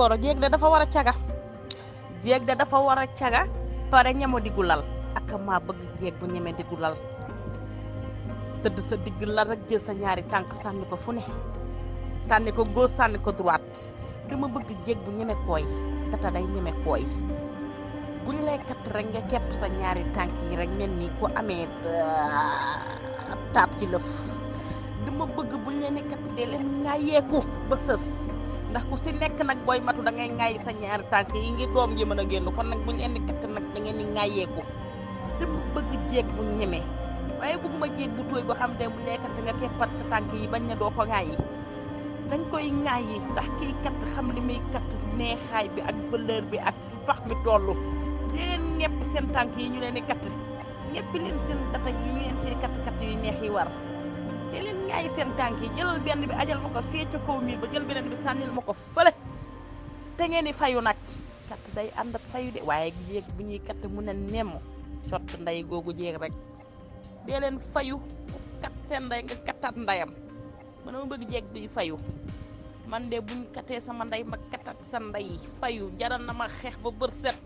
goro jeeg de dafa war a caga jeeg de dafa war a caga pare ñamo diggu lal ak maa bëgg jeeg bu ñeme diggu lal tëdd sa digg lal rek jël sa ñaari tànk sànni ko fu ne sànni ko gauche sànni ko droite dama bëgg jeeg bu ñeme kooy tata day ñeme kooy buñ lay kat rek nga kepp sa ñaari tànk yi rek mel ni ku amee taab ci lëf dama bëgg buñ leen kat dee leen ŋaayeeku ba sës ndax ku si nekk nag booy matu da ngay ŋaayi sa ñaari tànk yi ngir doom ji mën a génn kon nag buñ leen kat nag da ngeen di ŋaayeeku dama bëgg jeeg bu ñeme waaye bëgguma jeeg bu tooy boo xam te buñ lay kat nga keppat sa tànk yi bañ na doo ko ŋaayi dañ koy ŋaayi ndax kii kat xam li muy kat neexaay bi ak valeur bi ak pax mi tollu leen ñepp seen tànk yi ñu leen di kat ñepp leen seen data yi ñu leen seen kat yu neex yi war te leen ŋaayi seen tànk yi jëlal benn bi ajal ma ko fee ca kaw miir ba jël beneen bi sànnil ma ko fële te ngeen di fayu nag kat day ànd ak fayu de waaye jéeg bu ñuy kat mu ne nemm cott nday googu jéeg rek dee leen fayu kat seen nday nga kattaat ndayam man ma bëgg jeeg bi fayu man de buñ katee sama nday ma katat sa nday fayu jaral na ma xeex ba bër set